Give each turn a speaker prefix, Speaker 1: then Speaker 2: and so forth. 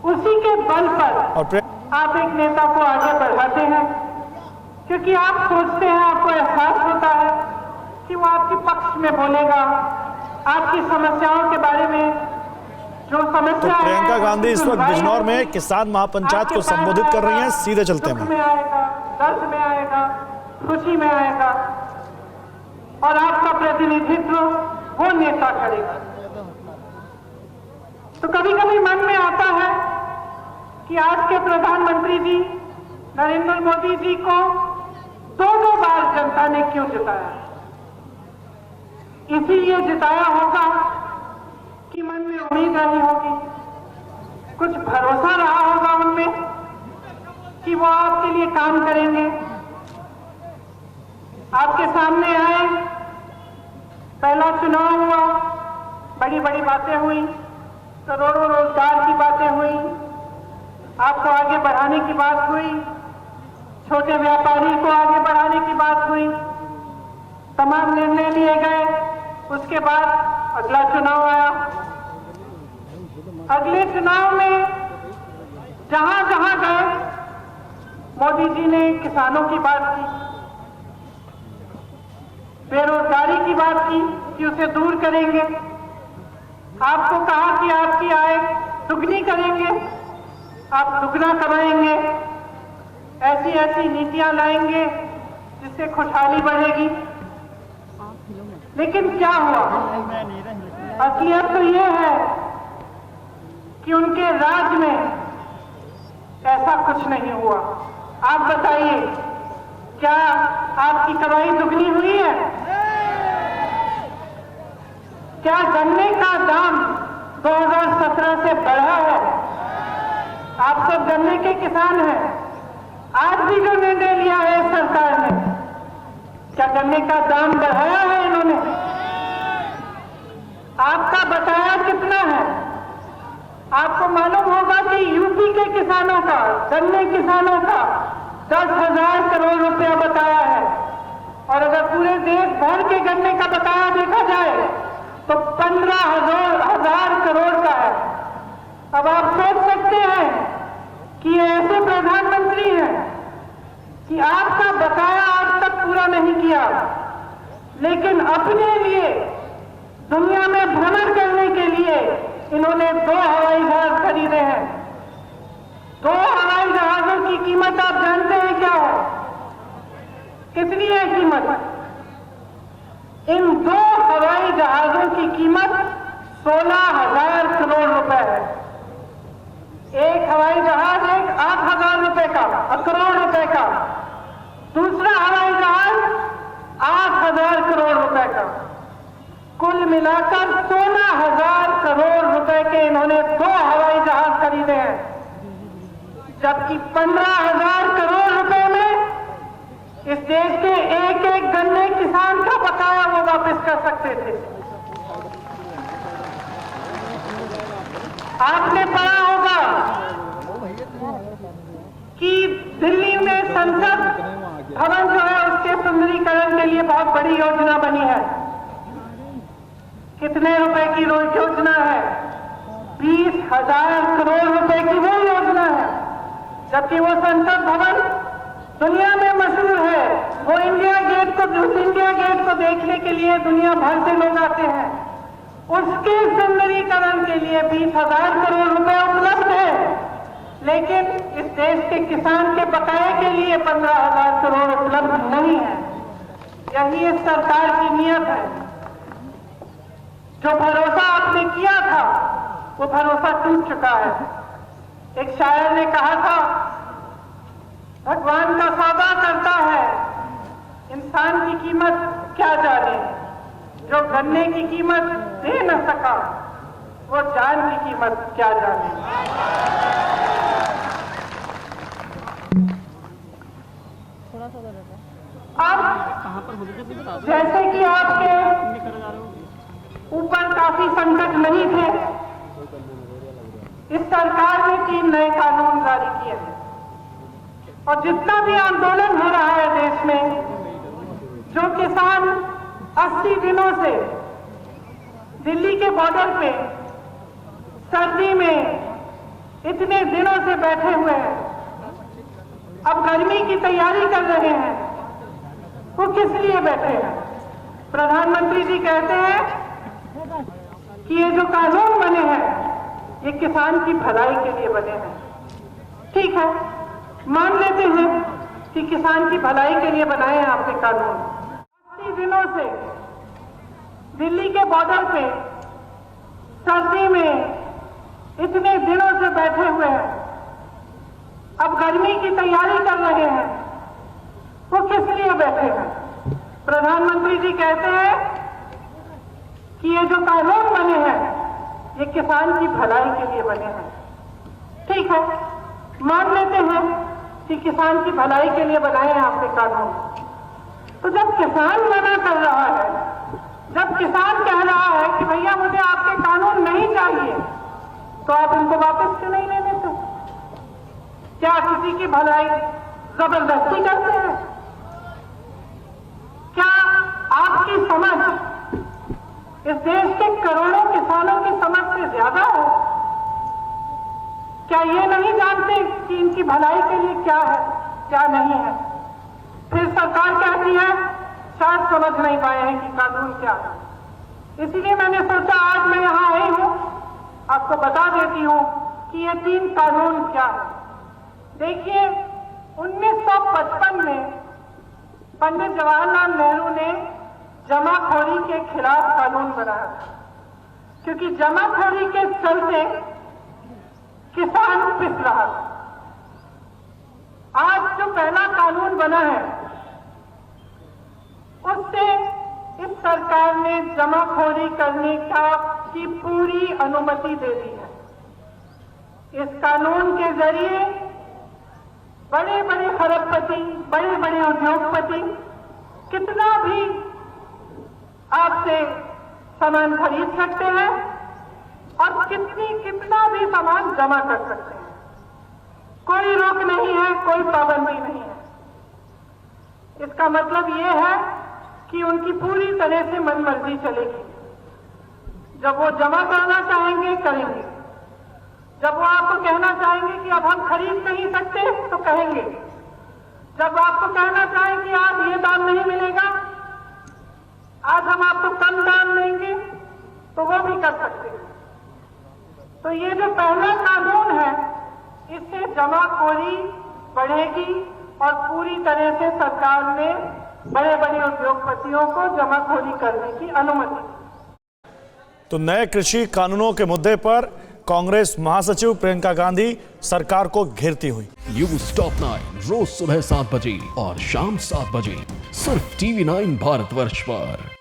Speaker 1: उसी के बल पर आप एक नेता को आगे बढ़ाते हैं, क्योंकि आप सोचते हैं, आपको एहसास होता है कि वो आपके पक्ष में बोलेगा, आपकी समस्याओं के बारे में जो समस्या है।
Speaker 2: प्रियंका गांधी इस वक्त बिजनौर में किसान महापंचायत को संबोधित कर रही हैं। सीधे चलते हैं।
Speaker 1: में आएगा, दर्द में आएगा, खुशी में आएगा, और आपका प्रतिनिधित्व वो नेता करेगा। तो कभी कभी मन में आता है कि आज के प्रधानमंत्री जी नरेंद्र मोदी जी को दो बार जनता ने क्यों जिताया। इसीलिए जिताया होगा कि मन में उम्मीद रही होगी, कुछ भरोसा रहा होगा उनमें कि वो आपके लिए काम करेंगे। आपके सामने आए, पहला चुनाव हुआ, बड़ी बड़ी बातें हुई, करोड़ों रोजगार की बातें हुई, आपको आगे बढ़ाने की बात हुई, छोटे व्यापारी को आगे बढ़ाने की बात हुई, तमाम निर्णय लिए गए। उसके बाद अगला चुनाव आया। अगले चुनाव में जहां जहां गए, मोदी जी ने किसानों की बात की, बेरोजगारी की बात की कि उसे दूर करेंगे। आपको कहा कि आपकी आय दुगनी करेंगे, आप दुगना कमाएंगे, ऐसी ऐसी नीतियां लाएंगे जिससे खुशहाली बढ़ेगी। लेकिन क्या हुआ? असलियत तो यह है कि उनके राज में ऐसा कुछ नहीं हुआ। आप बताइए, क्या आपकी कमाई दुगनी हुई है? क्या गन्ने का दाम 2017 से बढ़ा है? आप सब गन्ने के किसान हैं। आज भी जो निर्णय लिया है सरकार ने, क्या गन्ने का दाम बढ़ाया है इन्होंने? आपका बकाया कितना है? आपको मालूम होगा कि यूपी के किसानों का, गन्ने किसानों का 10,000 करोड़ रुपया बकाया है, और अगर पूरे देश भर के गन्ने का बकाया देखा जाए तो 15,000 करोड़ का है। अब आप सोच सकते हैं कि ये ऐसे प्रधानमंत्री हैं कि आपका बकाया आज तक पूरा नहीं किया, लेकिन अपने लिए दुनिया में भ्रमण करने के लिए इन्होंने 2 हवाई जहाज खरीदे हैं। 2 हवाई जहाजों की कीमत आप जानते हैं क्या है? कितनी है कीमत? इन 2 हवाई जहाजों की कीमत 16,000 करोड़ रुपए है। एक हवाई जहाज 8,000 रुपए का, करोड़ रुपए का, दूसरा हवाई जहाज 8,000 करोड़ रुपए का। कुल मिलाकर 16,000 करोड़ रुपए के इन्होंने 2 हवाई जहाज खरीदे हैं, जबकि 15,000 करोड़ रुपए में इस देश के एक एक गन्ने किसान का बकाया वो वापस कर सकते थे। आपने पढ़ा होगा कि दिल्ली में संसद भवन जो है उसके सुंदरीकरण के लिए बहुत बड़ी योजना बनी है। कितने रुपए की योजना है? 20,000 करोड़ रुपए की वो योजना है, जबकि वो संसद भवन दुनिया में मशहूर है। वो इंडिया गेट को देखने के लिए दुनिया भर से लोग आते हैं। उसके सुंदरीकरण के लिए 20,000 करोड़ रुपए उपलब्ध है, लेकिन इस देश के किसान के बकाये के लिए 15,000 करोड़ उपलब्ध नहीं है। यही इस सरकार की नियत है। जो भरोसा आपने किया था वो भरोसा टूट चुका है। एक शायर ने कहा था, भगवान का सौदा करता है, इंसान की कीमत क्या जाने। जो गन्ने की कीमत दे न सका वो जान की कीमत क्या जाने। अब जैसे कि आपके ऊपर काफी संकट नहीं थे, इस सरकार ने 3 नए कानून जारी किए हैं, और जितना भी आंदोलन हो रहा है देश में, जो किसान 80 दिनों से दिल्ली के बॉर्डर पे सर्दी में इतने दिनों से बैठे हुए हैं, अब गर्मी की तैयारी कर रहे हैं, वो किस लिए बैठे हैं? प्रधानमंत्री जी कहते हैं कि ये जो कानून बने हैं ये किसान की भलाई के लिए बने हैं। ठीक है, मान लेते हैं कि किसान की भलाई के लिए बनाए हैं आपने कानून। 80 दिनों से दिल्ली के बॉर्डर पे सर्दी में इतने दिनों से बैठे हुए हैं, अब गर्मी की तैयारी कर रहे हैं, वो किस लिए बैठे हैं? प्रधानमंत्री जी कहते हैं कि ये जो कानून बने हैं ये किसान की भलाई के लिए बने हैं। ठीक है, मान लेते हैं कि किसान की भलाई के लिए बनाए हैं आपने कानून। तो जब किसान मना कर रहा है, जब किसान कह रहा है कि भैया मुझे आपके कानून नहीं चाहिए, तो आप इनको वापस क्यों नहीं ले लेते? क्या किसी की भलाई जबरदस्ती करते हैं? क्या आपकी समझ इस देश के करोड़ों किसानों की समझ से ज्यादा है? क्या ये नहीं जानते कि इनकी भलाई के लिए क्या है, क्या नहीं है? फिर सरकार कहती है शायद समझ नहीं पाए हैं कि कानून क्या है। इसलिए मैंने सोचा आज मैं यहां आई हूं, आपको बता देती हूं कि ये 3 कानून क्या है। देखिए, 1955 में पंडित जवाहरलाल नेहरू ने जमाखोरी के खिलाफ कानून बनाया था, क्योंकि जमाखोरी के चलते किसान पिस रहा था। आज जो पहला कानून बना है उससे इस सरकार ने जमाखोरी करने की पूरी अनुमति दे दी है। इस कानून के जरिए बड़े बड़े खरबपति, बड़े बड़े उद्योगपति कितना भी आपसे सामान खरीद सकते हैं और कितना भी सामान जमा कर सकते हैं। कोई रोक नहीं है, कोई पाबंदी नहीं है। इसका मतलब ये है कि उनकी पूरी तरह से मनमर्जी चलेगी। जब वो जमा करना चाहेंगे करेंगे, जब वो आपको कहना चाहेंगे कि अब हम खरीद नहीं सकते तो कहेंगे, जब आपको कहना चाहें कि आज ये दाम नहीं मिलेगा, आज हम आपको कम दाम देंगे, तो वो भी कर सकते हैं। तो ये जो पहला कानून है इससे जमाखोरी बढ़ेगी और पूरी तरह से सरकार ने बड़े बड़े उद्योगपतियों को जमाखोरी करने की अनुमति।
Speaker 2: तो नए कृषि कानूनों के मुद्दे पर कांग्रेस महासचिव प्रियंका गांधी सरकार को घेरती हुई।
Speaker 3: न्यूज़ टॉप 9 रोज सुबह 7 बजे और शाम 7 बजे सिर्फ TV9 भारतवर्ष पर।